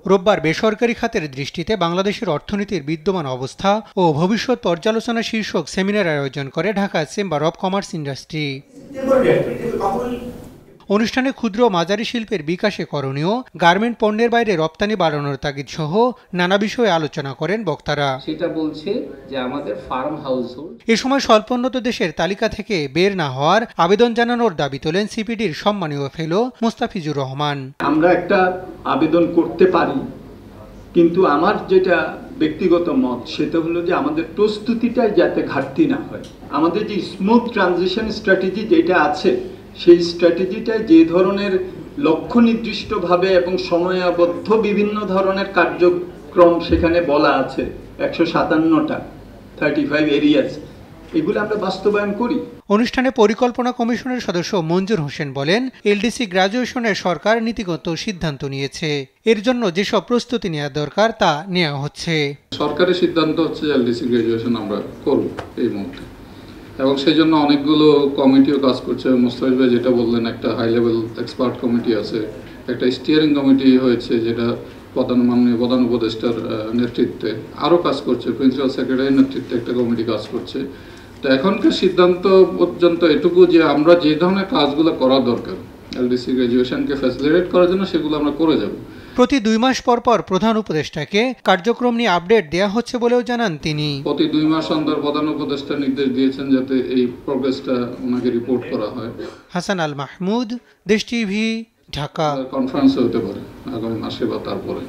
রোববার বেসরকারি খাতের দৃষ্টিতে বাংলাদেশের অর্থনীতির বিদ্যমান অবস্থা ও ভবিষ্যৎ পর্যালোচনা শীর্ষক সেমিনার আয়োজন করে Dhaka chamber of commerce industry. অনুষ্ঠানে ক্ষুদ্র ও মাঝারি শিল্পের বিকাশে করণীয়, গার্মেন্ট পণ্যের বাইরে রপ্তানি বাড়ানোর তাগিদ সহ নানা বিষয়ে আলোচনা করেন বক্তারা। সেটা বলছে যে আমাদের ফার্ম হাউসহোল্ড এ সময় স্বল্পোন্নত দেশের তালিকা থেকে বের না হওয়ার আবেদন জানানোর দাবি তোলেন সিপিডির সম্মানীয় ফেলো মুস্তাফিজুর রহমান। আমরা একটা আবেদন করতে পারি, কিন্তু আমার যেটা ব্যক্তিগত মত সেটা হলো যে আমাদের প্রস্তুতিটা যাতে ঘাটতি না হয়। আমাদের যে স্মুথ ট্রানজিশন স্ট্র্যাটেজি যেটা আছে, সেই স্ট্র্যাটেজিটায় যে ধরনের লক্ষ্য নির্দিষ্টভাবে এবং সময়াবদ্ধ বিভিন্ন ধরনের কার্যক্রম সেখানে বলা আছে, 157টা 35 এরিয়াস, এগুলো আমরা বাস্তবায়ন করি। অনুষ্ঠানে পরিকল্পনা কমিশনের সদস্য মঞ্জুর হোসেন বলেন, এলডিসি গ্রাজুয়েশনের সরকার নীতিগত সিদ্ধান্ত নিয়েছে, এর জন্য যেসব প্রস্তুতি নেওয়া দরকার তা নেওয়া হচ্ছে। সরকারের সিদ্ধান্ত হচ্ছে এলডিসি গ্রাজুয়েশন আমরা করব এই মুহূর্তে, এবং সেই জন্য অনেকগুলো কমিটিও কাজ করছে। মুস্তাফিজ ভাই যেটা বললেন, একটা হাই লেভেল এক্সপার্ট কমিটি আছে, একটা স্টিয়ারিং কমিটি হয়েছে যেটা মাননীয় প্রধান উপদেষ্টার নেতৃত্বে আরও কাজ করছে, প্রিন্সিপাল সেক্রেটারির নেতৃত্বে একটা কমিটি কাজ করছে। তো এখনকার সিদ্ধান্ত পর্যন্ত এটুকু যে আমরা যে ধরনের কাজগুলো করা দরকার এলডিসি গ্রাজুয়েশনকে ফ্যাসিলিটেট করার জন্য, সেগুলো আমরা করে যাব। প্রতি 2 মাস পর পর প্রধান উপদেষ্টাকে কার্যক্রম নিয়ে আপডেট দেওয়া হচ্ছে বলেও জানান তিনি। প্রতি 2 মাস অন্তর প্রধান উপদেষ্টা নির্দেশ দিয়েছেন যাতে এই প্রোগ্রেসটা ওনাকে রিপোর্ট করা হয়। হাসান আল মাহমুদ, দেশ টিভি, ঢাকা। কনফারেন্স হতে পারে আগামী মাসে বা তারপরে।